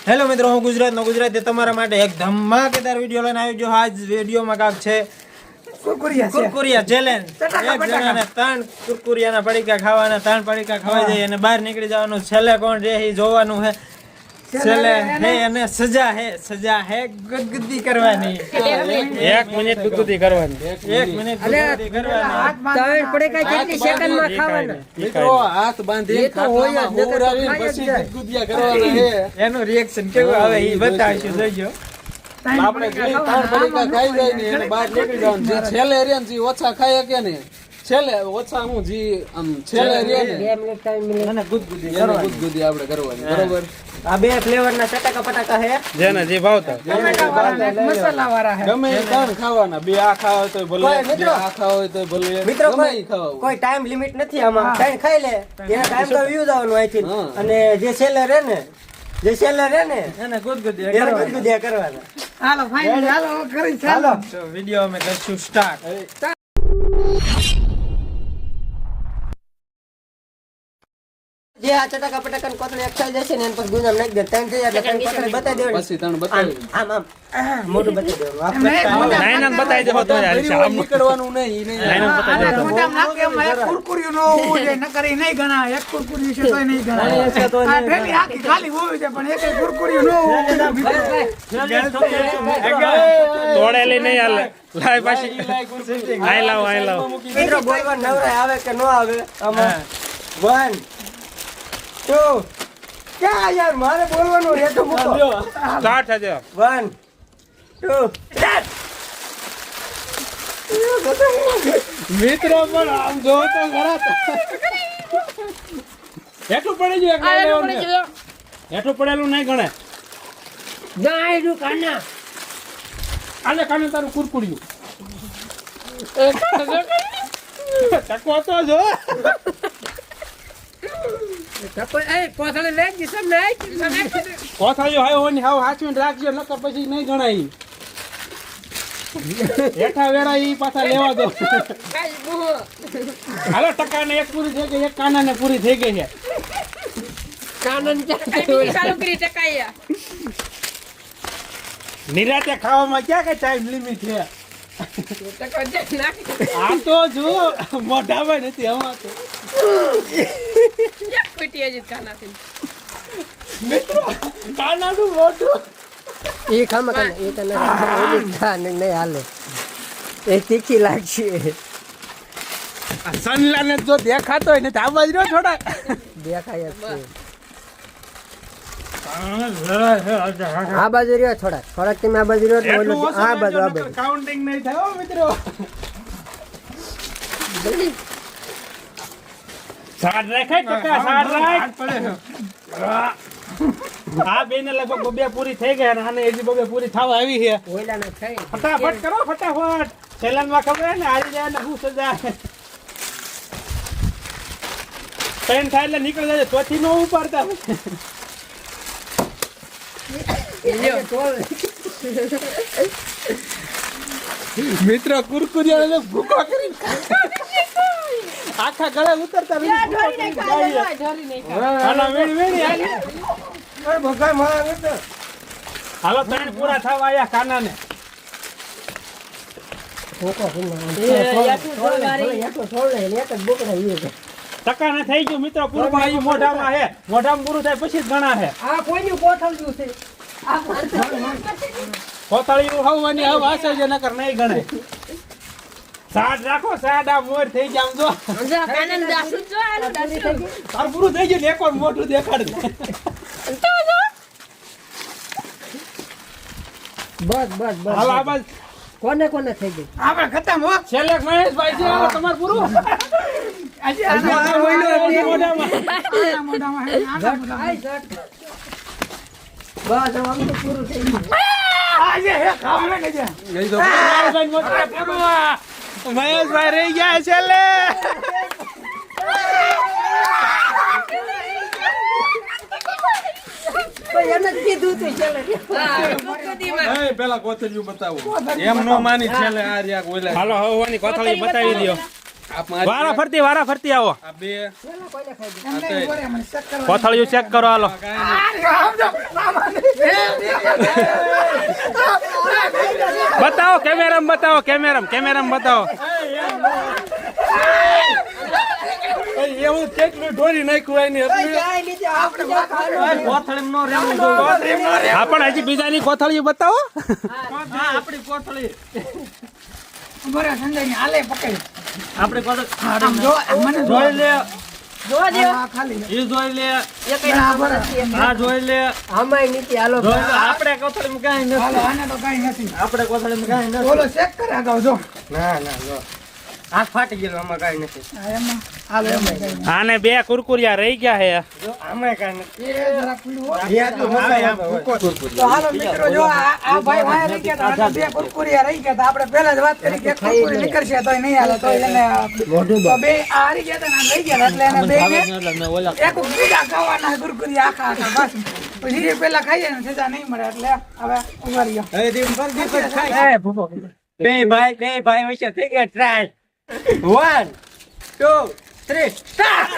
Hello મિત્રો, હું ગુજરાતનો ગુજરાતી તમારા માટે એક ધમાકેદાર વિડીયો લઈને આવ્યો છું. આજ વિડીયોમાં કાક છે કુરકુરિયા ચેલેન્જ. એક જણાને 3 કુરકુરિયાના પડીકા ખાવાના, 3 પડીકા ખવાઈ જાય અને બહાર નીકળી જવાનું. છેલ્લે કોણ રહે એ જોવાનું છે. છેલ્લે હે અને સજા હે ગુદગુદી કરવાની. 1 મિનિટ ગુદગુદી કરવાની. 1 મિનિટ ગુદગુદી કરવાની. 3 પડીકા કેટલી સેકન્ડમાં ખાવાના? મિત્રો હાથ બાંધી ખાટલામાં મોવરાવી પછી ગુદગુદિયા કરવાના છે. એનું રિએક્શન કેવું આવે એ બતાવીશું, જોજો. આપણે જે 3 પડીકા ખાઈ જાય ને એને બહાર નીકળી જવાનું. જે છેલ્લે રે ને જે ઓછા ખાય કે ને છેલ્લે ઓછા હું જે આમ છેલ્લે રે ને 2 મિનિટ ટાઈમ મિલે અને ગુદગુદી એને કરવાની. ગુદગુદી આપણે કરવાની. બરોબર. આ બે ફ્લેવરના ચટાકા પટાકા હે જેને જે ભાવતા મસાલા વાળા હે ગમે એ 3 ખાવાના. 2 આ ખાવા હોય તો ભલે, 2 આ ખાવા હોય તો ભલે, મિત્રો ગમે એ ખાવા હોય. કોઈ ટાઈમ લિમિટ નથી આમાં. ટાઈમ ખાઈ લે એના ટાઈમ તો વ્યૂ આવવાનું અહીંથી. અને જે સેલર રહે ને એને ગુદગુદી એને કરવાની. ગુદગુદિયા કરવાના. હાલો ફાઈનલ હાલો કરી ચાલો તો વિડીયો અમે કરશું સ્ટાર્ટ. જે આ ચટાકા પટાકા કોથળી એક ખાઈ જશે ને એના પર ગુંજામ નાખી દે. ટાઈમ થઈ જાય એટલે ત્રણ કોથળી બતાવી દેવાની. પછી 3 બતાવી આમ મોઢું બતાવી દેવાનું. નાઈનાન બતાવી દેવો તો યાર નીકળવાનું નહીં. ઈ નહીં. નાઈનાન બતાવી દેવો. મોટા નાકે એમાં એક કુરકુરિયું ન હોવું જોઈએ, નકર ઈ નહીં ગણાય. એક કુરકુરિયું છે તોય નહીં ગણાય. આ ઢેલી આખી ખાલી હોવી જોઈએ પણ એકેય કુરકુરિયું ન હોવું જોઈએ. તોડેલી નહીં હાલે. લાય પાછી આઈ લાવ. મિત્રો બોલવા નવરાય આવે કે ન આવે આમાં 1 2 ક્યાં યાર મારે બોલવાનું રેતો મૂકો. સ્ટાર્ટ થજો. 1 2 સ્ટાર્ટ. મિત્રો પણ આમ જો તો ખરા. હેઠું પડી ગયું. હેઠું પડેલું નહીં ગણે. નાયડુ કાના આલે કાને તારું કુરકુરિયું. ટકો તો જો. કોથળી લઈ ગઈ સમ નહીં. કોથળીઓ હાવ હોની હાવ હાચવીને રાખજો નકર પછી નહીં ગણાય. હેઠા વેરા ઈ પાછા લેવા દો. હાલો ટકાને એક પૂરી થઈ ગઈ, એક કાનાને પૂરી થઈ ગઈ છે. નિરાતે ખાવામાં ક્યાં કઈ ટાઈમ લિમિટ છે? આ તો જો મોઢામાં નથી આમાં તો. મિત્રો કાનાનું મોઢું એ ખામાં કાના એ તને ખા નહીં હાલે. એ તીખી લાગશે. સનલાને જો દેખાતો હોય ને તો આવાજ રહ્યો થોડા. દેખાય જ છે. આ બાજુ રહ્યો થોડાક તમે આ બાજુ રહ્યો એટલે ઓલો આ બાજુ કાઉન્ટિંગ નહીં થાય મિત્રો. સાડ રાખાય ટકા સાડ રાખ. આ બેને લગભગ 2 પૂરી થઈ ગયા અને આને હજી 2 પૂરી થવા આવી છે. ઓયલાને ખાઈ ફટાફટ કરો ફટાફટ. સેલનમાં ખબર ને હારી જાય ને હું સજા. 3 થાય એટલે નીકળી જાય. ચોથી નો ઉપાડતા. મિત્રો કુરકુરિયા ભૂકો કરી આખા ગળે ઉતરતા હાલો 3 પૂરા થવા આયા કાનાને. ટકાને થઈ ગયું મિત્રો. પૂરું પણ મોઢામાં હે. મોઢામાં પૂરું થાય પછી જ ગણા હે. આ કોઈનું કોથળ્યું છે. કોથળીયું હવાની હવે હશે છે નકર નહીં ગણે. સાડ રાખો સાડ. આ મોર થઈ ગયા આમ જો. તાર પૂરું થઈ ગયું. એક વાર મોઢું દેખાડ. બસ હાલો આ બાજુ કોને થઈ ગઈ? આપણે ખતમ હો. છેલ્લે મહેશભાઈ છે. હાલો તમાર પૂરું. આજે મોઢામાં મોઢામાં હે, આના મોઢામાં. બસ આમ તો પૂરું થઈ ગયું. આજે હે ખાવા કે છે. મહેશભાઈ મોઢા પૂરું. મહેશભાઈ રહી ગયા છેલ્લે. એને જ કીધું તું ચાલે. પેલા કોથળીયું બતાવો. એમ નો માની છેલ્લે આ રહ્યા ઓલા. હાલો હવાની કોથળી બતાવી દયો. વારા ફરતી આવો. આ 2 કોઈને ખાઈ દે. કોથળીયું ચેક કરો હાલો. બતાવો કેમેરામાં બતાવો કેમેરામાં બતાવો એવું કેટલું ઢોરી નાખ્યું એની હા પણ હજી બીજાની કોથળીઓ બતાવો આપણી કોથળી બરાબર સંજયની હાલે પકડી આપણી કોથળી આમ જો મને જોઈ લે આ ખાલી એ જોઈ લે બરાબર આ જોઈ લે આમાંય નીચે હાલો જોઈ લે આપણે કોથળીમાં કાંઈ નથી હાલો આને તો કાંઈ નથી આપણે કોથળીમાં કાંઈ નથી બોલો ચેક કરે અગાઉ જો ના ના જો હાથ ફાટી ગયેલો આમાં કાંઈ નથી આ એમાં હાલો એમાં કાંઈ નથી. આને 2 કુરકુરિયા રહી ગયા હે જો આમાંય કાંઈ નથી એ જરા ખુલ્લું હોય. એ આટલું મસાઈ આમાં હોય. તો હાલો મિત્રો જો આ ભાઈ વાયા રહી ગયા હતા બે કુરકુરિયા રહી ગયા હતા આપણે પહેલા જ વાત કરી કે એક કુરકુરી નીકળશે તો નહીં હાલે તો એને તો બે આ હારી ગયા હતા ને આ રહી ગયા હતા એટલે એને બે એક કુડા ખાવાના કુરકુરિયા આખા બસ પછી પેલા ખાઈએ ને સજા નહીં મળે એટલે હવે ઉભા રહ્યો બે ભાઈ વચ્ચે થઈ ગયા ટ્રાય 1 2 3 સ્ટાર્ટ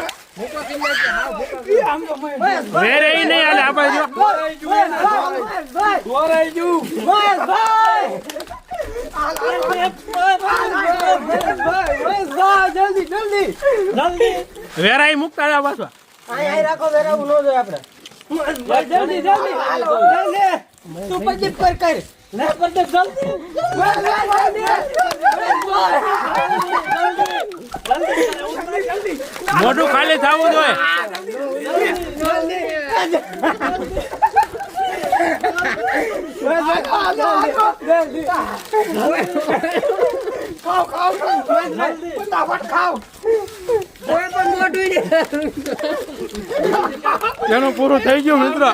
આમ તો મેં વેરે ઈ નહીં હાલે આપણે જો વેરા ઈ મુકતા રહ્યા પાછા અહીં રાખો વેરાવું ન જોઈએ આપણે જલ્દી તું પછી પર કર લે પર દે જલ્દી મોઢું ખાલી થવું જોઈએ ફટાફટ ખાઓ કોઈ પણ મોઢું નહીં એનું પૂરું થઈ ગયું મિત્રો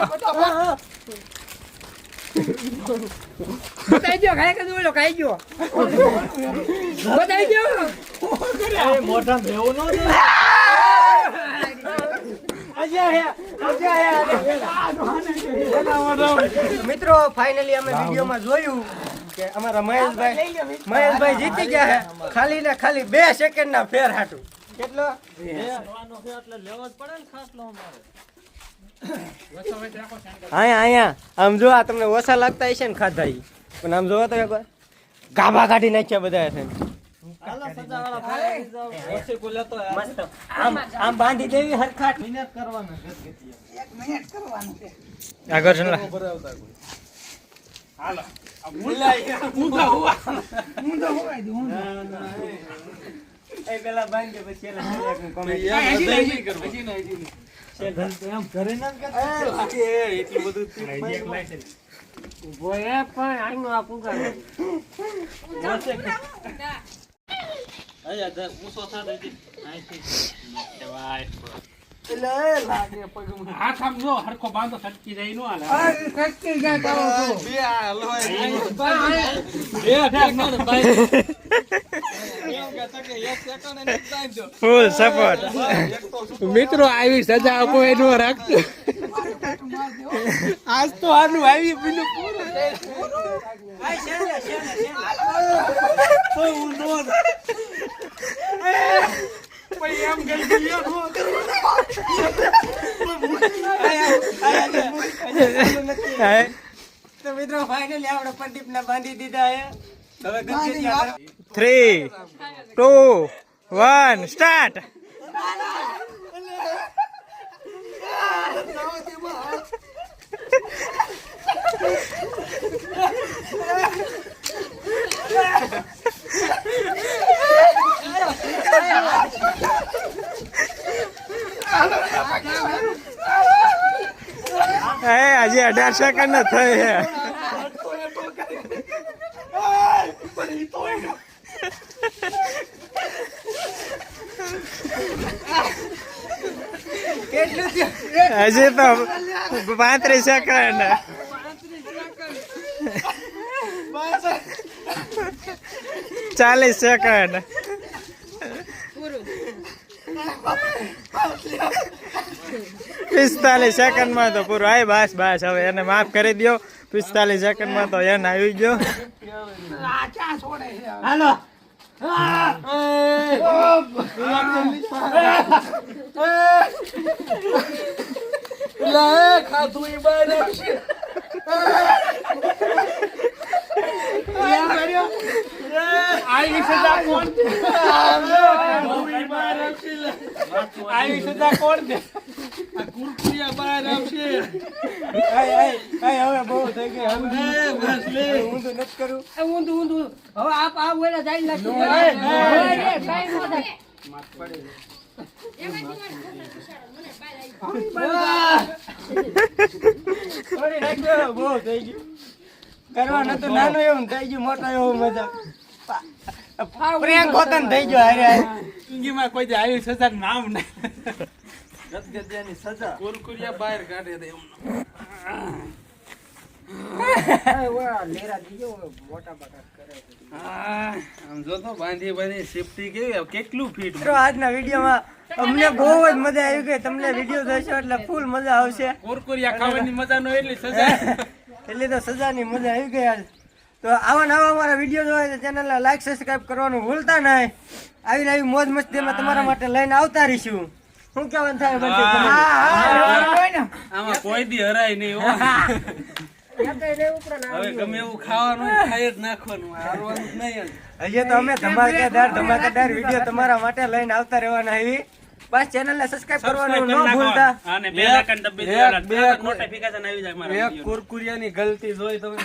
બતાઈ ગયો ખાઈ કે બોલો ખાઈ ગયો બતાઈ ગયો મોઢા ભેવું ન દે મિત્રો ફાઇનલી અમે વિડીયોમાં જોયું કે અમારા મહેશભાઈ જીતી ગયા છે ખાલી ને ખાલી 2 સેકન્ડના ફેર હાટું કેટલો અહીંયા આમ જો આ તમને ઓછા લાગતા હશે ને ખાધા ઈ પણ આમ જોવો તો એકવાર ગાભા કાઢી નાખ્યા બધા છે મસ્ત આમ બાંધી દેવી હરખાટ મહેનત કરવાનું એક મિનિટ કરવાનું છે આગળ છે હું તો હોવાય દઉં હું એ પેલા બાંધી પછી એલા કોમેન્ટ એમ ઘરે ના કરતા એટલું બધું હાથ આમ જો હરખો બાંધો સટકી જાય નો હાલે કચ્ચી ગયા કરો છો ફૂલ સપોર્ટ મિત્રો આવી સજા કોઈ નો રાખતો આજ તો આનું આવી બીનું પૂરું તો મિત્રો ફાઇનલી આપણે પ્રદીપને બાંધી દીધા છે હવે 3 2 1 સ્ટાર્ટ હજી 18 સેકન્ડ થઈ હે હજી તો 35 સેકન્ડ 40 સેકન્ડ 45 સેકન્ડમાં તો પૂરું આય બસ બસ હવે એને માફ કરી દો 45 સેકન્ડમાં તો એને આવી ગયો ક્યાં છોડે છે હાલો ખાધું આવી સજા કોણ દે? આવી સજા કોણ દે? આ કુરકુરિયા બહાર આવશે. હવે બહુ થઈ ગયું બસ લે. હું તો નથી કરું ઊંધું હવે આ ઓલા જાય લાગતું થોડી નાખ્યો બહુ થઈ ગયું કરવા નતું નાનું એવું થઈ ગયું મોટો એવું મજા પ્રેમ ખોતન થઈ ગયો હારે જિંદગીમાં કોઈ દી આવી સજા નામ નહીં. ગદગદિયાની સજા કુરકુરિયા બહાર કાઢે દે. આમ જો તો બાંધી બાંધી સેફટી કેવી કેટલું ફીટ. મિત્રો આજના વિડીયોમાં અમને બહુ જ મજા આવી ગઈ તમને વિડીયો જોશો એટલે ફૂલ મજા આવશે કુરકુરિયા ખાવાની મજા નો એટલી સજા. એટલે તો સજાની મજા આવી ગઈ આજ તો આવા નવા અમારા વિડીયો જોવા તો ચેનલને લાઈક સબસ્ક્રાઇબ કરવાનું ભૂલતા નહીં આવી આવી મોજ મસ્તી અમે તમારા માટે લઈને આવતા રહીશું શું કહેવાનું થાય બંટી તમારે? આમાં કોઈ દી હરાય નહીં હો. હવે ગમે એવું ખાવાનું હોય, ખાઈ જ નાખવાનું, હારવાનું જ નહીં. હજી તો અમે ધમાકેદાર વિડીયો તમારા માટે લઈને આવતા રહેવાના આવી બસ ચેનલને સબસ્ક્રાઇબ કરવાનું ન ભૂલતા અને બે લાખ ડબ્બી દેવાના નોટિફિકેશન આવી જાય મારા. એક કુરકુરિયાની ગલતી જોઈ તમે